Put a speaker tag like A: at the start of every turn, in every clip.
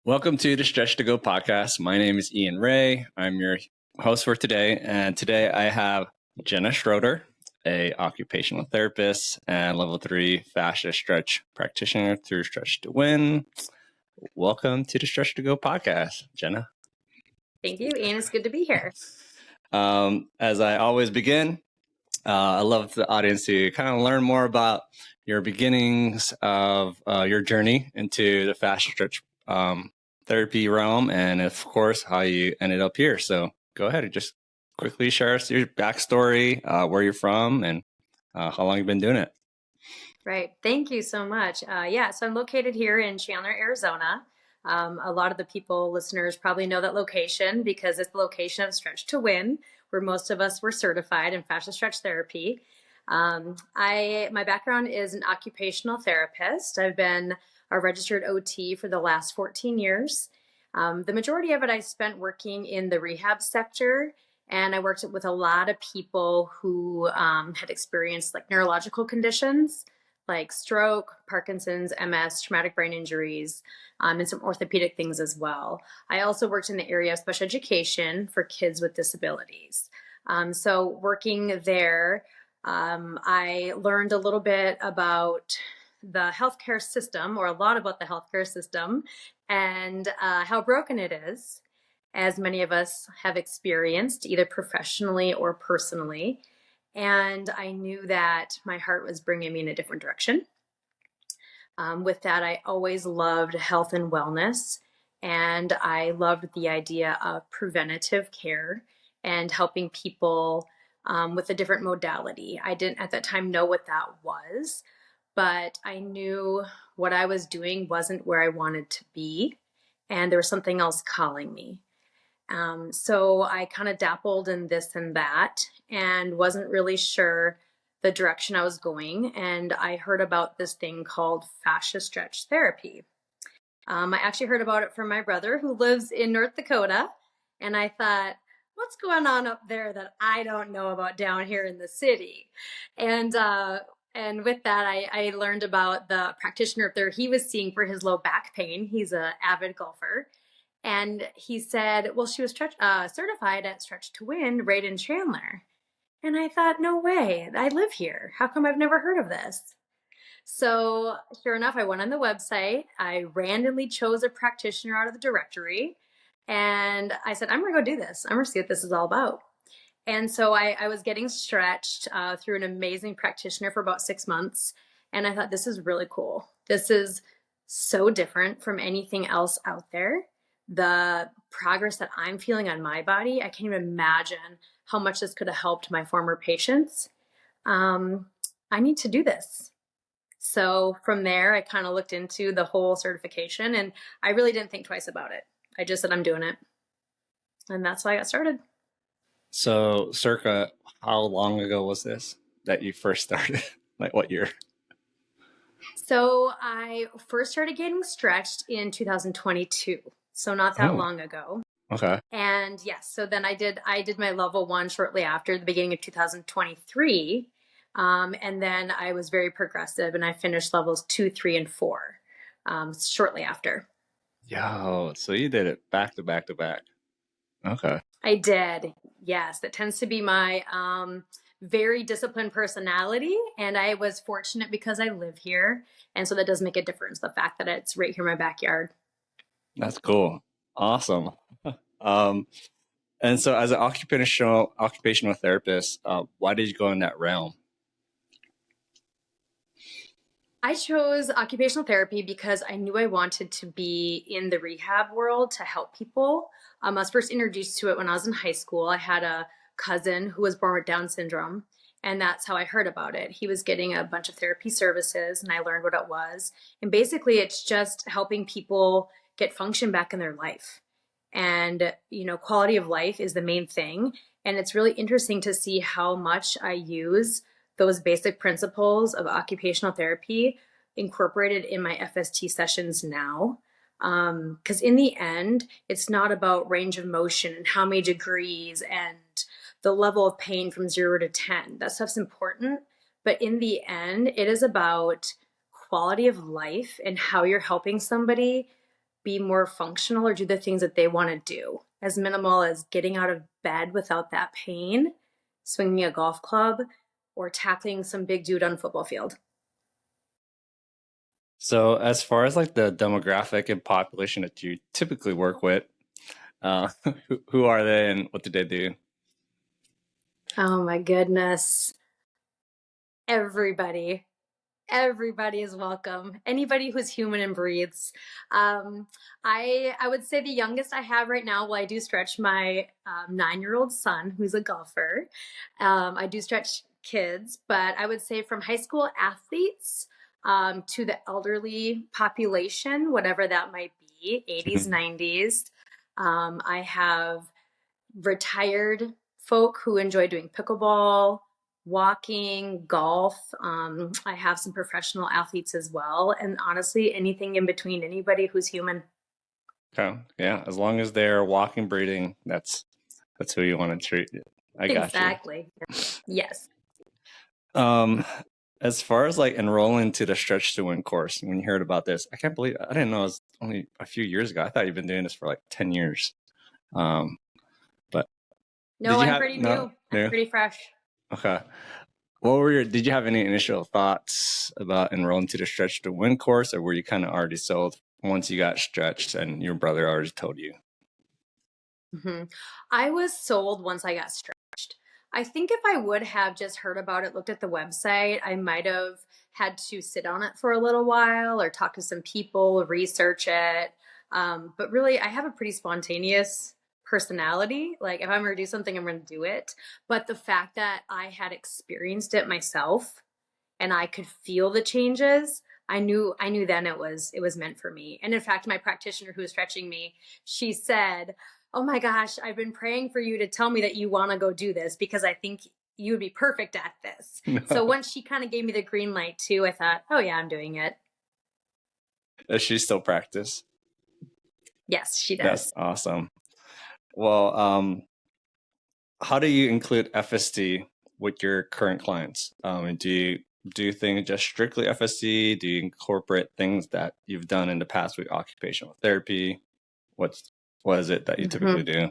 A: Welcome to the Stretch to Go podcast. My name is Ian Ray. I'm your host for today. And today I have Jena Schroeder, a occupational therapist and level 3 fascia stretch practitioner through Stretch to Win. Welcome to the Stretch to Go podcast, Jena.
B: Thank you, Ian. It's good to be here.
A: As I always begin, I love the audience to kind of learn more about your beginnings of your journey into the fascia stretch therapy realm, and of course, how you ended up here. So go ahead and just quickly share us your backstory, where you're from, and how long you've been doing it.
B: Right. Thank you so much. So I'm located here in Chandler, Arizona. A lot of the listeners probably know that location because it's the location of Stretch to Win, where most of us were certified in fascia stretch therapy. My background is an occupational therapist. I've been a registered OT for the last 14 years. The majority of it I spent working in the rehab sector, and I worked with a lot of people who had experienced like neurological conditions like stroke, Parkinson's, MS, traumatic brain injuries, and some orthopedic things as well. I also worked in the area of special education for kids with disabilities. So working there, I learned a little bit about the healthcare system, or a lot about the healthcare system, and how broken it is, as many of us have experienced, either professionally or personally. And I knew that my heart was bringing me in a different direction. With that, I always loved health and wellness, and I loved the idea of preventative care and helping people with a different modality. I didn't at that time know what that was, but I knew what I was doing wasn't where I wanted to be, and there was something else calling me. So I kind of dabbled in this and that and wasn't really sure the direction I was going. And I heard about this thing called fascia stretch therapy. I actually heard about it from my brother who lives in North Dakota. And I thought, what's going on up there that I don't know about down here in the city? And with that, I learned about the practitioner up there he was seeing for his low back pain. He's an avid golfer. And he said, well, she was certified at Stretch to Win right in Chandler. And I thought, no way, I live here. How come I've never heard of this? So sure enough, I went on the website. I randomly chose a practitioner out of the directory. And I said, I'm going to go do this. I'm going to see what this is all about. And so I was getting stretched through an amazing practitioner for about 6 months. And I thought, this is really cool. This is so different from anything else out there. The progress that I'm feeling on my body, I can't even imagine how much this could have helped my former patients. I need to do this. So from there, I kind of looked into the whole certification, and I really didn't think twice about it. I just said, I'm doing it. And that's how I got started.
A: So circa how long ago was this that you first started? Like what year?
B: So I first started getting stretched in 2022. So not that long ago.
A: Okay.
B: And yes, so then I did my level 1 shortly after the beginning of 2023. And then I was very progressive and I finished levels 2, 3, and 4 shortly after.
A: Yo, so you did it back to back to back. Okay.
B: I did. Yes. That tends to be my very disciplined personality. And I was fortunate because I live here. And so that does make a difference. The fact that it's right here in my backyard.
A: That's cool. Awesome. And so as an occupational therapist, why did you go in that realm?
B: I chose occupational therapy because I knew I wanted to be in the rehab world to help people. I was first introduced to it when I was in high school. I had a cousin who was born with Down syndrome, and that's how I heard about it. He was getting a bunch of therapy services, and I learned what it was. And basically, it's just helping people get function back in their life. And, quality of life is the main thing. And it's really interesting to see how much I use those basic principles of occupational therapy incorporated in my FST sessions now. Because in the end, it's not about range of motion and how many degrees and the level of pain from 0 to 10. That stuff's important. But in the end, it is about quality of life and how you're helping somebody be more functional or do the things that they want to do, as minimal as getting out of bed without that pain, swinging a golf club, or tackling some big dude on a football field.
A: So as far as like the demographic and population that you typically work with, uh, who are they and what do they do?
B: Oh my goodness. Everybody. Everybody is welcome. Anybody who's human and breathes. Um, I would say the youngest I have right now, well, I do stretch my 9-year-old son, who's a golfer. I do stretch kids, but I would say from high school athletes to the elderly population, whatever that might be, 80s, 90s. I have retired folk who enjoy doing pickleball, walking, golf. I have some professional athletes as well. And honestly, anything in between, anybody who's human.
A: Okay. Yeah. As long as they're walking, breathing, that's who you want to treat. I got you.
B: Exactly. Yes.
A: Um, as far as like enrolling to the Stretch to Win course, when you heard about this, I can't believe I didn't know it was only a few years ago. I thought you've been doing this for like 10 years. But
B: No,
A: did you
B: I'm
A: have
B: pretty
A: no
B: new. I'm
A: new?
B: pretty fresh.
A: Okay. Did you have any initial thoughts about enrolling to the Stretch to Win course, or were you kind of already sold once you got stretched and your brother already told you?
B: I was sold once I got stretched. I think if I would have just heard about it, looked at the website, I might have had to sit on it for a little while or talk to some people, research it. But really, I have a pretty spontaneous personality. Like if I'm going to do something, I'm going to do it. But the fact that I had experienced it myself and I could feel the changes, I knew then it was meant for me. And in fact, my practitioner who was stretching me, she said, "Oh my gosh, I've been praying for you to tell me that you want to go do this because I think you would be perfect at this." So
A: No.
B: once she kind of gave me the green light too, I thought, "Oh yeah, I'm doing it."
A: Does she still practice?
B: Yes, she
A: That's
B: does.
A: awesome. Well, how do you include FSD with your current clients? And do you think just strictly FSD? Do you incorporate things that you've done in the past with occupational therapy? What's what is it that you typically
B: Mhm.
A: do?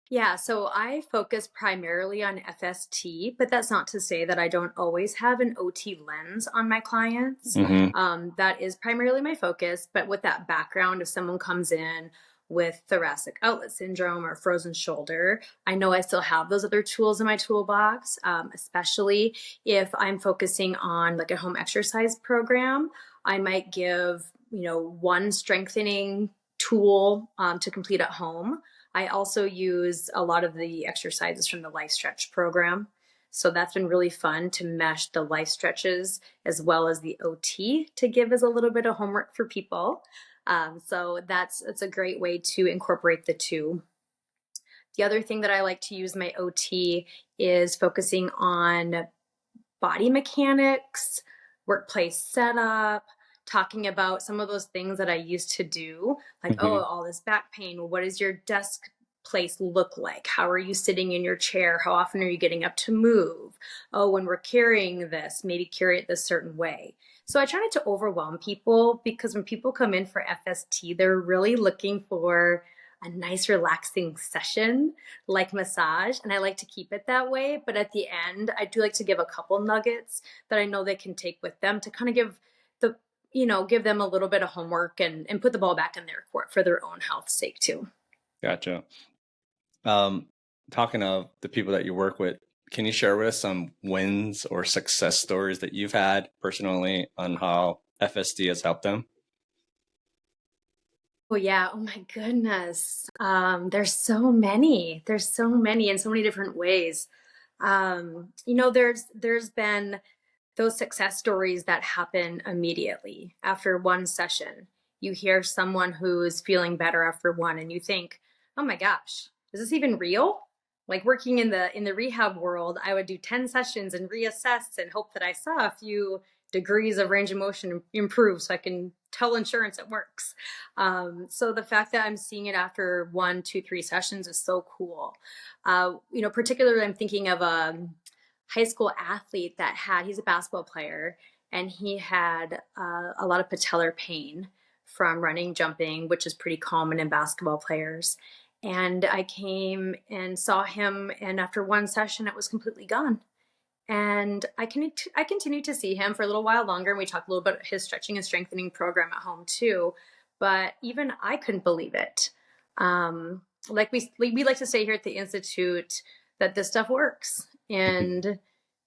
B: Yeah, so I focus primarily on FST, but that's not to say that I don't always have an OT lens on my clients.
A: Hmm.
B: That is primarily my focus. But with that background, if someone comes in with thoracic outlet syndrome or frozen shoulder, I know I still have those other tools in my toolbox, especially if I'm focusing on like a home exercise program. I might give, one strengthening tool to complete at home. I also use a lot of the exercises from the Life Stretch program. So that's been really fun to mesh the life stretches as well as the OT to give as a little bit of homework for people. So that's a great way to incorporate the two. The other thing that I like to use my OT is focusing on body mechanics, workplace setup, talking about some of those things that I used to do, like, oh,
A: Hmm.
B: all this back pain. Well, what does your desk place look like? How are you sitting in your chair? How often are you getting up to move? Oh, when we're carrying this, maybe carry it this certain way. So I try not to overwhelm people because when people come in for FST, they're really looking for a nice relaxing session like massage, and I like to keep it that way. But at the end, I do like to give a couple nuggets that I know they can take with them to kind of the give them a little bit of homework and put the ball back in their court for their own health's sake too.
A: Gotcha. Um, Talking of the people that you work with, can you share with us some wins or success stories that you've had personally on how FSD has helped them?
B: Oh yeah, oh my goodness. There's so many in so many different ways. There's been those success stories that happen immediately after one session. You hear someone who's feeling better after one and you think, "Oh my gosh, is this even real?" Like working in the rehab world, I would do 10 sessions and reassess and hope that I saw a few degrees of range of motion improve so I can tell insurance it works. So the fact that I'm seeing it after 1, 2, 3 sessions is so cool. Particularly I'm thinking of a high school athlete he's a basketball player and he had a lot of patellar pain from running, jumping, which is pretty common in basketball players. And I came and saw him, and after one session, it was completely gone. And I continued to see him for a little while longer, and we talked a little bit about his stretching and strengthening program at home too. But even I couldn't believe it. Like we like to say here at the Institute that this stuff works, and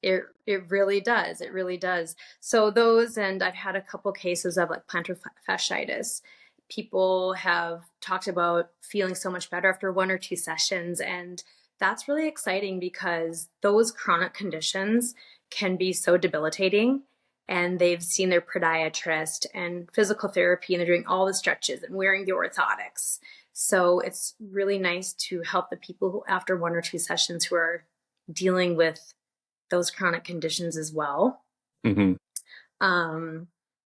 B: it really does. It really does. So those, and I've had a couple cases of like plantar fasciitis. People have talked about feeling so much better after one or two sessions, and that's really exciting because those chronic conditions can be so debilitating, and they've seen their podiatrist and physical therapy, and they're doing all the stretches and wearing the orthotics. So it's really nice to help the people who, after one or two sessions, who are dealing with those chronic conditions as well.
A: Mm-hmm.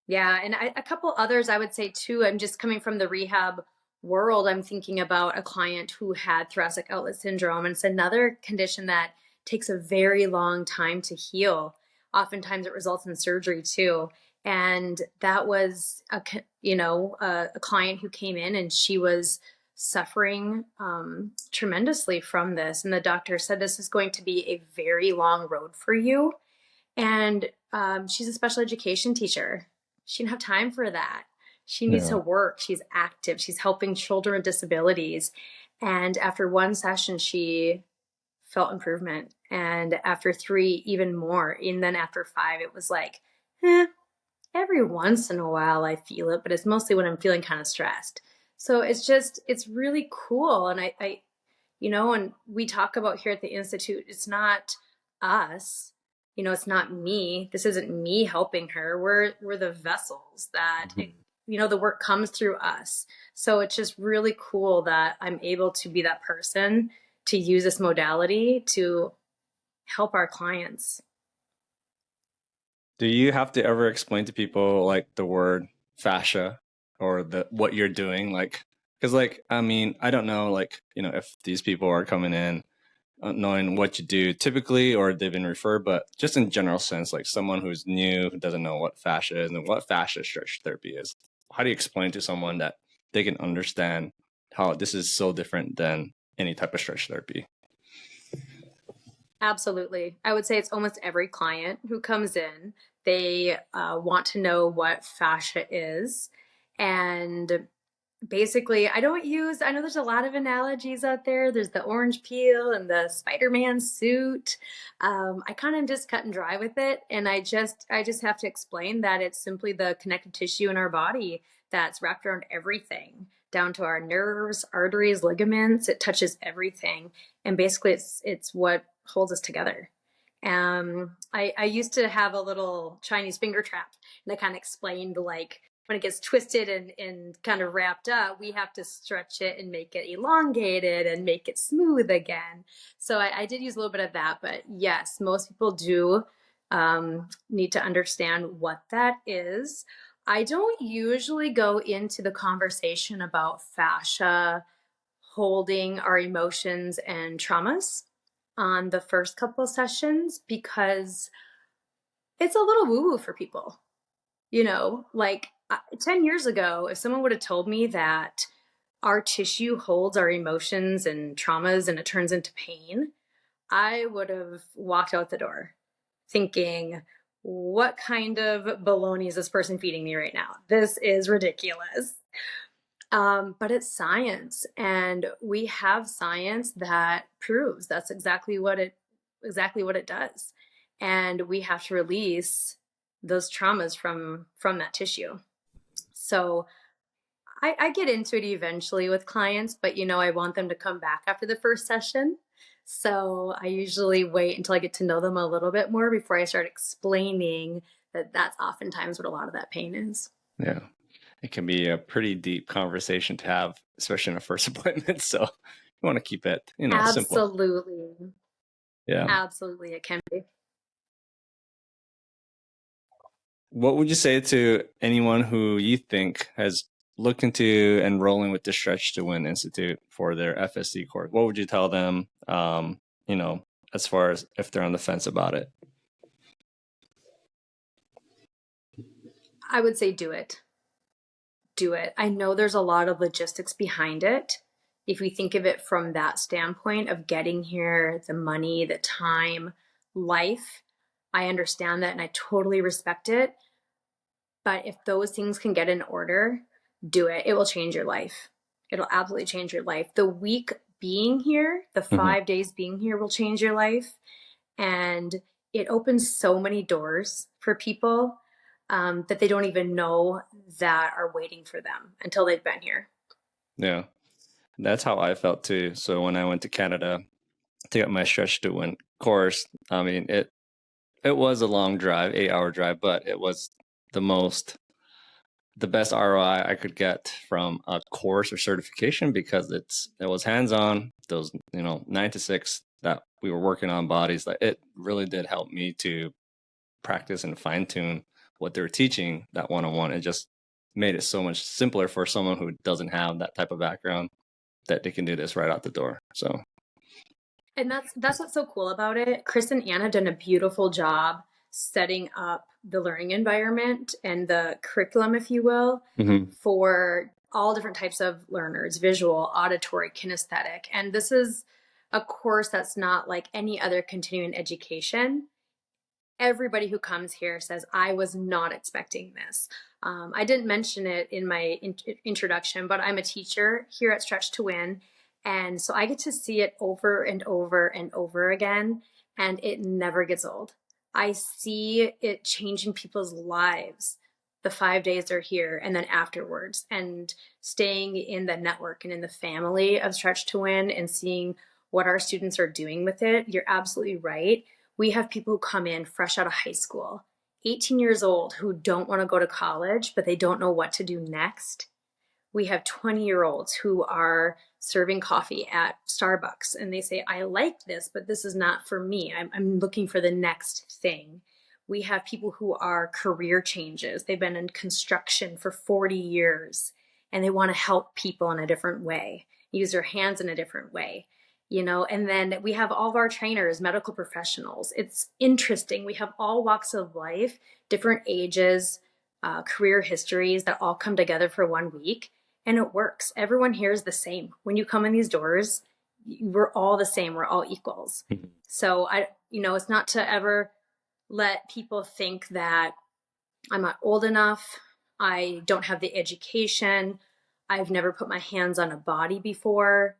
B: Yeah, and a couple others I would say too. I'm just coming from the rehab world. I'm thinking about a client who had thoracic outlet syndrome, and it's another condition that takes a very long time to heal. Oftentimes, it results in surgery too. And that was a client who came in, and she was suffering tremendously from this. And the doctor said, this is going to be a very long road for you. And she's a special education teacher. She didn't have time for that. She needs to work. She's active. She's helping children with disabilities. And after one session, she felt improvement. And after 3, even more. And then after 5, it was like, every once in a while I feel it, but it's mostly when I'm feeling kind of stressed. So it's really cool. And I and we talk about here at the Institute, it's not us. It's not me. This isn't me helping her. We're the vessels that, the work comes through us. So it's just really cool that I'm able to be that person to use this modality to help our clients.
A: Do you have to ever explain to people like the word fascia or what you're doing? Like, because I don't know, if these people are coming in knowing what you do typically, or they've been referred, but just in general sense, like someone who's new, who doesn't know what fascia is and what fascia stretch therapy is, how do you explain to someone that they can understand how this is so different than any type of stretch therapy?
B: Absolutely. I would say it's almost every client who comes in, they want to know what fascia is. And basically, I know there's a lot of analogies out there. There's the orange peel and the Spider-Man suit. I kind of just cut and dry with it. And I just have to explain that it's simply the connective tissue in our body that's wrapped around everything, down to our nerves, arteries, ligaments. It touches everything. And basically it's what holds us together. I used to have a little Chinese finger trap, and I kind of explained like, when it gets twisted and kind of wrapped up, we have to stretch it and make it elongated and make it smooth again. So I did use a little bit of that, but yes, most people do need to understand what that is. I don't usually go into the conversation about fascia holding our emotions and traumas on the first couple of sessions because it's a little woo-woo for people. Like 10 years ago, if someone would have told me that our tissue holds our emotions and traumas and it turns into pain, I would have walked out the door thinking, what kind of baloney is this person feeding me right now? This is ridiculous. But it's science, and we have science that proves that's exactly what it does. And we have to release those traumas from that tissue. So I get into it eventually with clients, but I want them to come back after the first session. So I usually wait until I get to know them a little bit more before I start explaining that that's oftentimes what a lot of that pain is.
A: Yeah. It can be a pretty deep conversation to have, especially in a first appointment. So you want to keep it, simple.
B: Absolutely.
A: Yeah.
B: Absolutely, it can be.
A: What would you say to anyone who you think has looked into enrolling with the Stretch to Win Institute for their FSC course? What would you tell them, as far as if they're on the fence about it?
B: I would say do it. do it. I know there's a lot of logistics behind it. If we think of it from that standpoint of getting here, the money, the time, life, I understand that and I totally respect it. But if those things can get in order, do it. It will change your life. It'll absolutely change your life. The week being here, the 5 days being here will change your life. And it opens so many doors for people that they don't even know that are waiting for them until they've been here.
A: Yeah, that's how I felt too. So when I went to Canada to get my stretch to win course, I mean, it was a long drive, 8-hour drive, but it was the best ROI I could get from a course or certification because it was hands-on. Those 9 to 6 that we were working on bodies, that it really did help me to practice and fine-tune what they were teaching, that one-on-one. It just made it so much simpler for someone who doesn't have that type of background, that they can do this right out the door. So
B: And that's what's so cool about it. Chris and Ann have done a beautiful job setting up the learning environment and the curriculum, if you will, for all different types of learners: visual, auditory, kinesthetic. And this is a course that's not like any other continuing education. Everybody who comes here says, I was not expecting this. I didn't mention it in my introduction, but I'm a teacher here at Stretch to Win. And so I get to see it over and over and over again, and it never gets old. I see it changing people's lives the 5 days they're here and then afterwards, and staying in the network and in the family of Stretch to Win and seeing what our students are doing with it. You're absolutely right. We have people who come in fresh out of high school, 18 years old, who don't want to go to college, but they don't know what to do next. We have 20-year-olds who are serving coffee at Starbucks and they say, I like this, but this is not for me. I'm looking for the next thing. We have people who are career changes. They've been in construction for 40 years and they want to help people in a different way, use their hands in a different way. And then we have all of our trainers, medical professionals. It's interesting. We have all walks of life, different ages, career histories that all come together for 1 week. And it works. Everyone here is the same. When you come in these doors, we're all the same. We're all equals. So it's not to ever let people think that I'm not old enough. I don't have the education. I've never put my hands on a body before.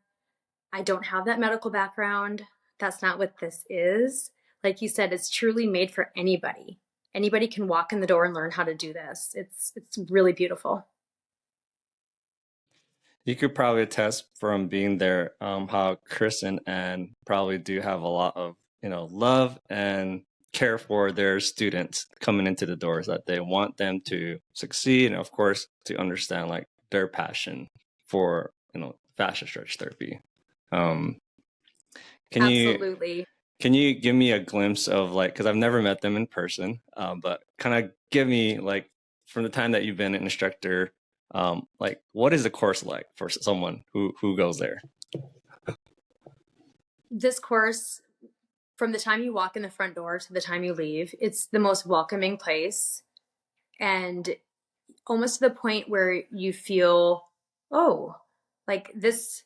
B: I don't have that medical background. That's not what this is. Like you said, it's truly made for anybody. Anybody can walk in the door and learn how to do this. It's really beautiful.
A: you could probably attest from being there, how Chris and Ann probably do have a lot of love and care for their students coming into the doors, that they want them to succeed, and of course to understand like their passion for fascia stretch therapy. Um, can
B: Absolutely.
A: you give me a glimpse of, like, because I've never met them in person, but kind of give me, like, from the time that you've been an instructor, like, what is the course like for someone who goes there?
B: This course, from the time you walk in the front door to the time you leave, it's the most welcoming place, and almost to the point where you feel, oh, like this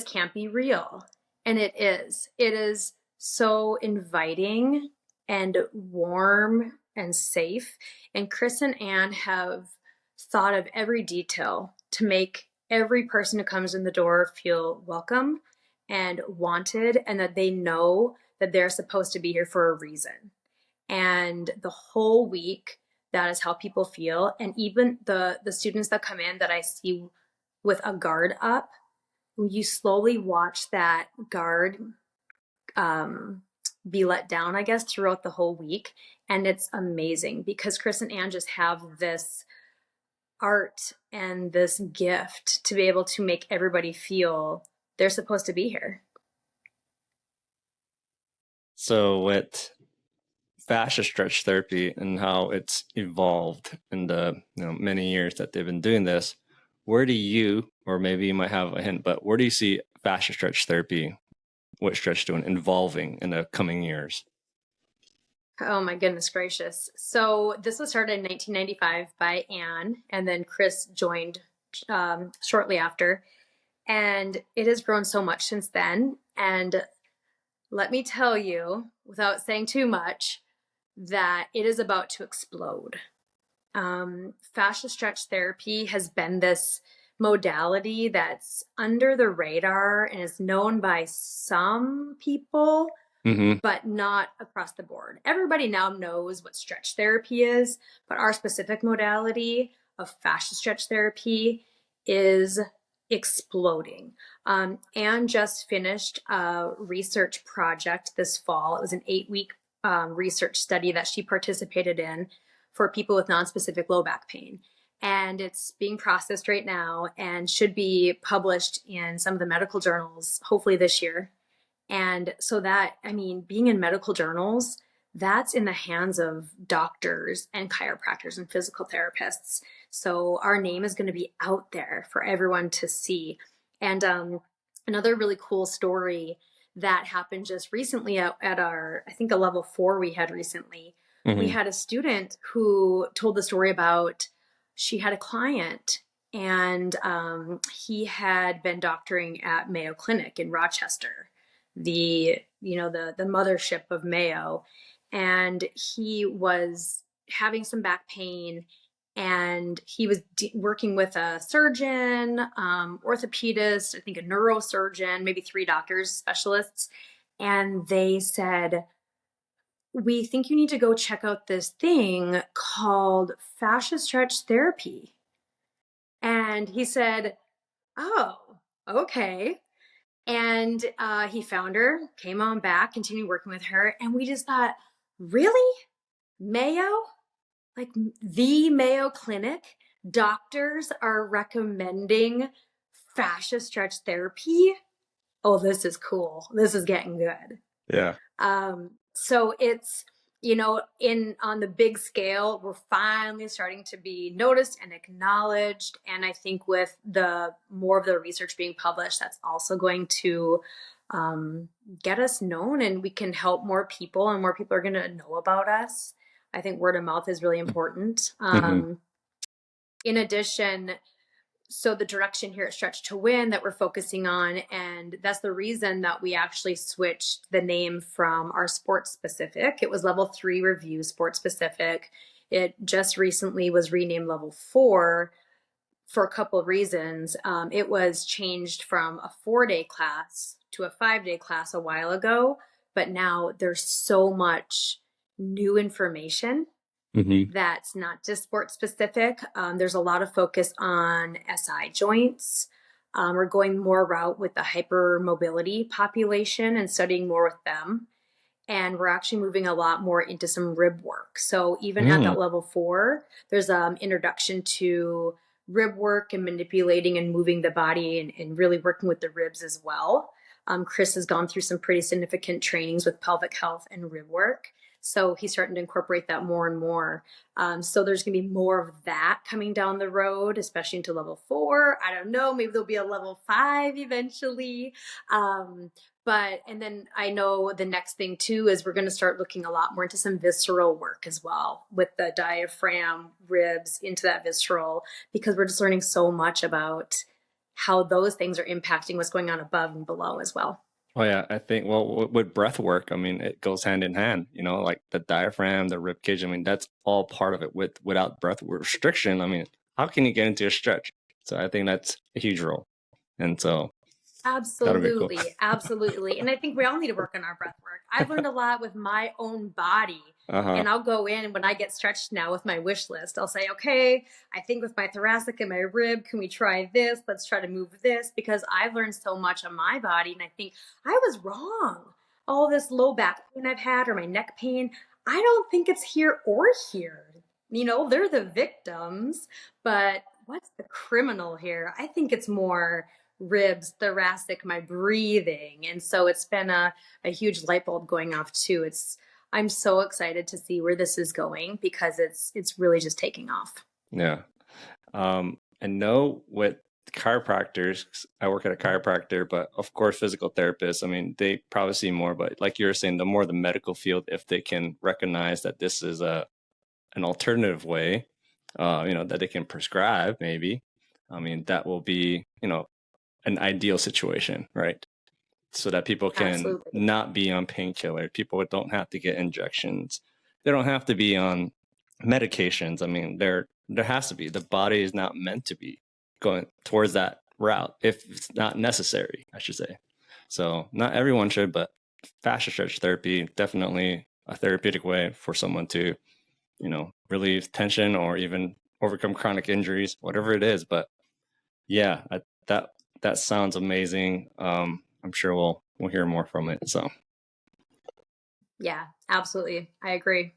B: can't be real. And it is. It is so inviting and warm and safe. And Chris and Ann have thought of every detail to make every person who comes in the door feel welcome and wanted, and that they know that they're supposed to be here for a reason. And the whole week, that is how people feel. And even the students that come in that I see with a guard up, you slowly watch that guard be let down, I guess, throughout the whole week. And it's amazing because Chris and Ann just have this art and this gift to be able to make everybody feel they're supposed to be here.
A: So with fascia stretch therapy and how it's evolved in the many years that they've been doing this, where do you, or maybe you might have a hint, but where do you see fascia stretch therapy, what Stretch doing, evolving in the coming years?
B: Oh my goodness gracious. So this was started in 1995 by Anne, and then Chris joined shortly after. And it has grown so much since then. And let me tell you, without saying too much, that it is about to explode. Fascia stretch therapy has been this modality that's under the radar and is known by some people, but not across the board. Everybody now knows what stretch therapy is, but our specific modality of fascia stretch therapy is exploding. Anne just finished a research project this fall. It was an 8-week research study that she participated in for people with nonspecific low back pain. And it's being processed right now and should be published in some of the medical journals, hopefully this year. And so that, I mean, being in medical journals, that's in the hands of doctors and chiropractors and physical therapists. So our name is going to be out there for everyone to see. And another really cool story that happened just recently at our, I think a level 4 we had recently, we had a student who told the story about she had a client and he had been doctoring at Mayo Clinic in Rochester, the mothership of Mayo, and he was having some back pain, and he was working with a surgeon, orthopedist, I think a neurosurgeon, maybe 3 doctors, specialists, and they said, we think you need to go check out this thing called fascia stretch therapy. And he said, oh, okay. And he found her, came on back, continued working with her. And we just thought, really? Mayo? Like the Mayo Clinic? Doctors are recommending fascia stretch therapy? Oh, this is cool. This is getting good.
A: Yeah.
B: So it's, on the big scale, we're finally starting to be noticed and acknowledged. And I think with the more of the research being published, that's also going to get us known, and we can help more people, and more people are going to know about us. I think word of mouth is really important. In addition, so the direction here at Stretch to Win that we're focusing on, and that's the reason that we actually switched the name from our sports specific. It was level 3 review sports specific. It just recently was renamed level 4 for a couple of reasons. It was changed from a 4-day class to a 5-day class a while ago, but now there's so much new information that's not just sports specific. There's a lot of focus on SI joints. We're going more route with the hypermobility population and studying more with them. And we're actually moving a lot more into some rib work. So even at that level 4, there's introduction to rib work and manipulating and moving the body and really working with the ribs as well. Chris has gone through some pretty significant trainings with pelvic health and rib work. So he's starting to incorporate that more and more. So there's going to be more of that coming down the road, especially into level 4. I don't know, maybe there'll be a level 5 eventually. And then I know the next thing too is we're going to start looking a lot more into some visceral work as well, with the diaphragm, ribs, into that visceral, because we're just learning so much about how those things are impacting what's going on above and below as well.
A: Oh yeah, I think with breath work, I mean, it goes hand in hand. Like the diaphragm, the rib cage. I mean, that's all part of it. Without breath restriction, I mean, how can you get into a stretch? So I think that's a huge role, and so
B: absolutely,
A: cool.
B: absolutely. And I think we all need to work on our breath work. I've learned a lot with my own body. And I'll go in when I get stretched now with my wish list. I'll say, okay, I think with my thoracic and my rib, can we try this? Let's try to move this, because I've learned so much on my body. And I think I was wrong. All this low back pain I've had, or my neck pain, I don't think it's here or here. They're the victims, but what's the criminal here? I think it's more ribs, thoracic, my breathing. And so it's been a huge light bulb going off too. I'm so excited to see where this is going, because it's really just taking off.
A: Yeah. I know with chiropractors, I work at a chiropractor, but of course, physical therapists, I mean, they probably see more, but like you were saying, the more the medical field, if they can recognize that this is an alternative way, that they can prescribe maybe, I mean, that will be, an ideal situation, right? So that people can
B: Absolutely.
A: not be on painkiller. People don't have to get injections. They don't have to be on medications. I mean, there has to be. The body is not meant to be going towards that route if it's not necessary, I should say. So not everyone should, but fascia stretch therapy, definitely a therapeutic way for someone to, relieve tension or even overcome chronic injuries, whatever it is. But yeah, that sounds amazing. I'm sure we'll hear more from it. So
B: Yeah, absolutely. I agree.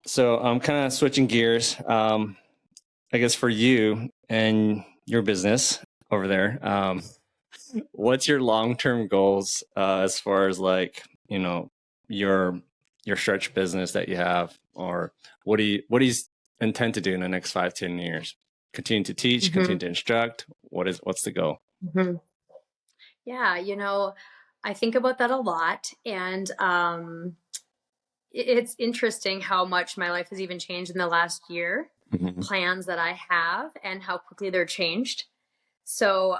A: so I'm kind of switching gears. I guess for you and your business over there, what's your long-term goals as far as like, your stretch business that you have, or what do you intend to do in the next 5-10 years? Continue to teach,
B: Hmm.
A: continue to instruct. What's the goal?
B: Hmm. Yeah, I think about that a lot. And it's interesting how much my life has even changed in the last year,
A: Mhm.
B: plans that I have, and how quickly they're changed. So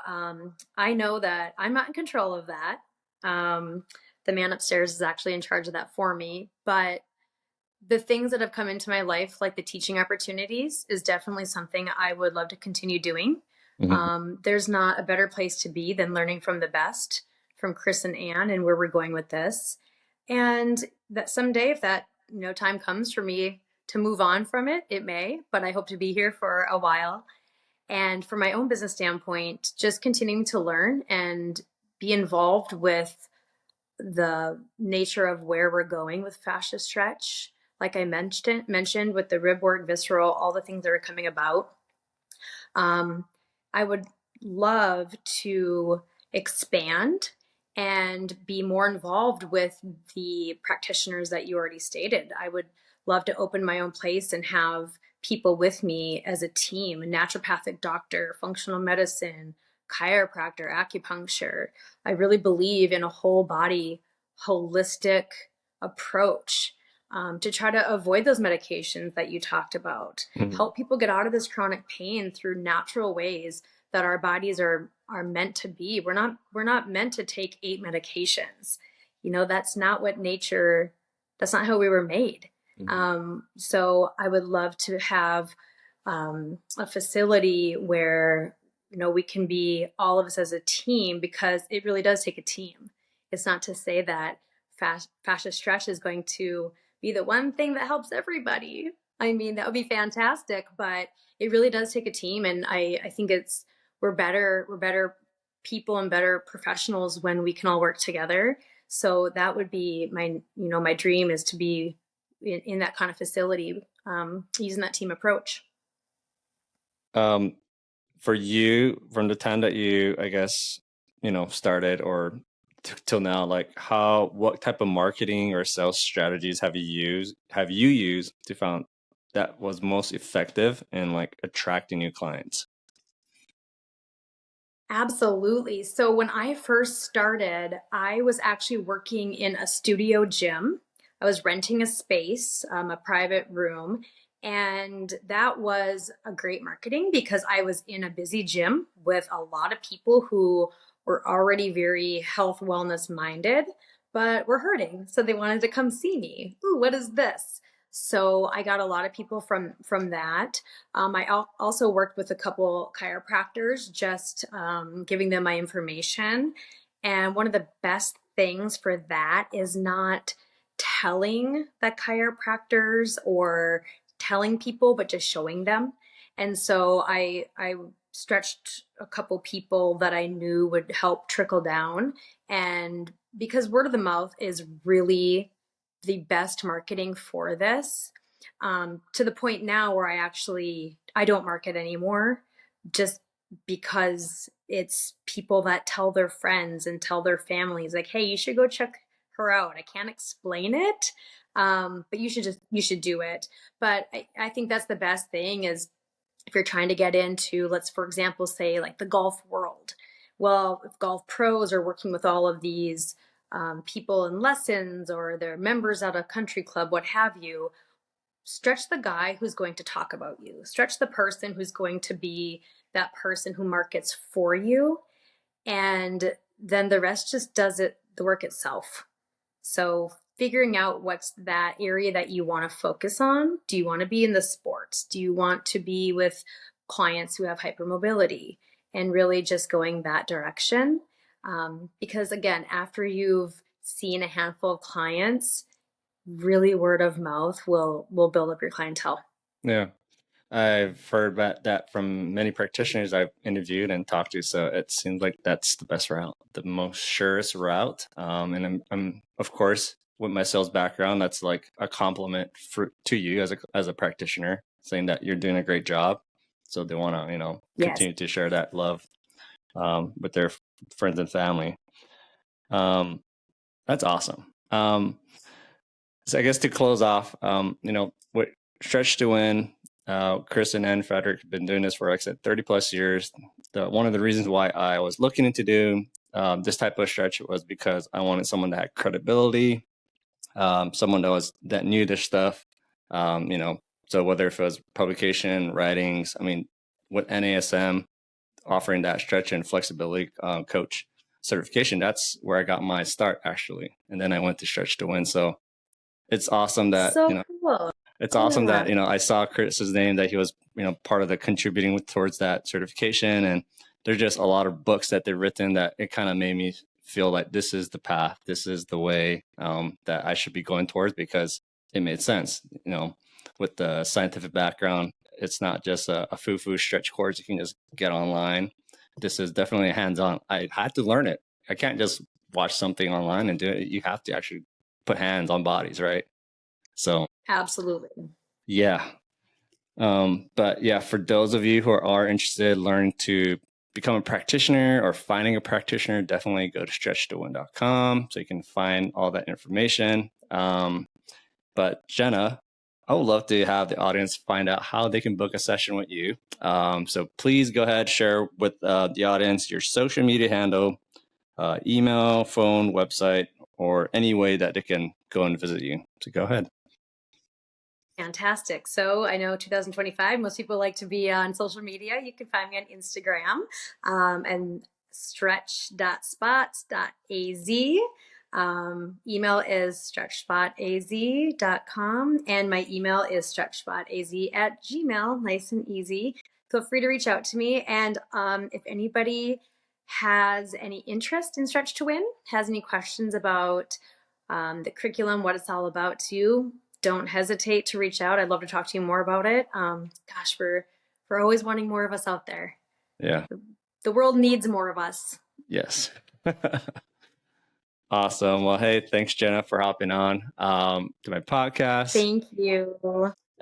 B: I know that I'm not in control of that. The man upstairs is actually in charge of that for me. But the things that have come into my life, like the teaching opportunities, is definitely something I would love to continue doing.
A: Mhm.
B: There's not a better place to be than learning from the best, from Chris and Anne, and where we're going with this. And that someday, if that time comes for me to move on from it, it may. But I hope to be here for a while. And from my own business standpoint, just continuing to learn and be involved with the nature of where we're going with fascia stretch. Like I mentioned with the rib work, visceral, all the things that are coming about. Um, I would love to expand and be more involved with the practitioners that you already stated. I would love to open my own place and have people with me as a team, a naturopathic doctor, functional medicine, chiropractor, acupuncture. I really believe in a whole body, holistic approach to try to avoid those medications that you talked about,
A: Mhm.
B: help people get out of this chronic pain through natural ways that our bodies are meant to be. We're not meant to take 8 medications. That's not what nature. That's not how we were made.
A: Mhm.
B: So I would love to have a facility where we can be all of us as a team, because it really does take a team. It's not to say that fascia stretch is going to be the one thing that helps everybody. I mean, that would be fantastic, but it really does take a team. And I think we're better people and better professionals when we can all work together. So that would be my dream, is to be in that kind of facility, using that team approach.
A: Um, for you, from the time that you, I guess, started or till now, like what type of marketing or sales strategies have you used to found that was most effective in like attracting new clients?
B: Absolutely. So when I first started, I was actually working in a studio gym. I was renting a space, a private room, and that was a great marketing because I was in a busy gym with a lot of people who were already very health wellness minded, but were hurting. So they wanted to come see me. Ooh, what is this? So I got a lot of people from that. I also worked with a couple chiropractors, just giving them my information. And one of the best things for that is not telling the chiropractors or telling people, but just showing them. And so I stretched a couple people that I knew would help trickle down. And because word of the mouth is really the best marketing for this, to the point now where I don't market anymore, just because it's people that tell their friends and tell their families, like, hey, you should go check her out. I can't explain it, but you should do it. But I think that's the best thing, is if you're trying to get into, let's for example say like the golf world. Well, if golf pros are working with all of these people in lessons, or they're members at a country club, what have you, stretch the guy who's going to talk about you, stretch the person who's going to be that person who markets for you. And then the rest just does the work itself. So figuring out what's that area that you want to focus on. Do you want to be in the sports? Do you want to be with clients who have hypermobility? And really just going that direction. Because again, after you've seen a handful of clients, really word of mouth will build up your clientele.
A: Yeah. I've heard about that from many practitioners I've interviewed and talked to. So it seems like that's the best route, the most surest route. And I'm of course, with my sales background, that's like a compliment to you as a practitioner, saying that you're doing a great job. So they want to,
B: Yes.
A: continue to share that love with their friends and family. That's awesome. So I guess to close off, what Stretch to Win, Kristen and Frederick have been doing this for, like I said, 30 plus years. One of the reasons why I was looking into do this type of stretch was because I wanted someone that had credibility, someone that knew this stuff. So whether if it was publication, writings, with NASM offering that stretch and flexibility coach certification, that's where I got my start actually, and then I went to Stretch to Win. So it's awesome that
B: Cool.
A: it's awesome that I saw Chris's name, that he was part of the contributing towards that certification, and there's just a lot of books that they've written that it kind of made me feel like this is the path, this is the way that I should be going towards, because it made sense. With the scientific background, it's not just a foo-foo stretch course you can just get online. This is definitely hands-on. I had to learn it. I can't just watch something online and do it. You have to actually put hands on bodies, right? So
B: absolutely.
A: Yeah. But yeah, for those of you who are interested in learning to become a practitioner or finding a practitioner, definitely go to stretchtowin.com so you can find all that information. But Jena, I would love to have the audience find out how they can book a session with you. So please go ahead, share with the audience your social media handle, email, phone, website, or any way that they can go and visit you. So go ahead.
B: Fantastic. So I know 2025, most people like to be on social media. You can find me on Instagram and stretch.spots.az. Email is stretchspotaz.com, and my email is stretchspotaz@gmail. Nice and easy. Feel free to reach out to me. And if anybody has any interest in Stretch to Win, has any questions about the curriculum, what it's all about to you, don't hesitate to reach out. I'd love to talk to you more about it. Gosh, we're always wanting more of us out there.
A: Yeah.
B: The world needs more of us.
A: Yes. Awesome. Well, hey, thanks, Jena, for hopping on to my podcast.
B: Thank you.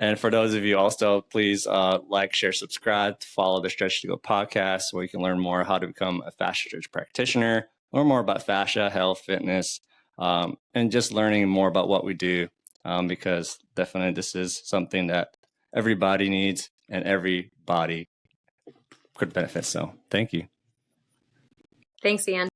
A: And for those of you also, please like, share, subscribe, follow the Stretch to Go podcast, where you can learn more how to become a fascia stretch practitioner, learn more about fascia, health, fitness, and just learning more about what we do, because definitely this is something that everybody needs and everybody could benefit. So thank you.
B: Thanks, Ian.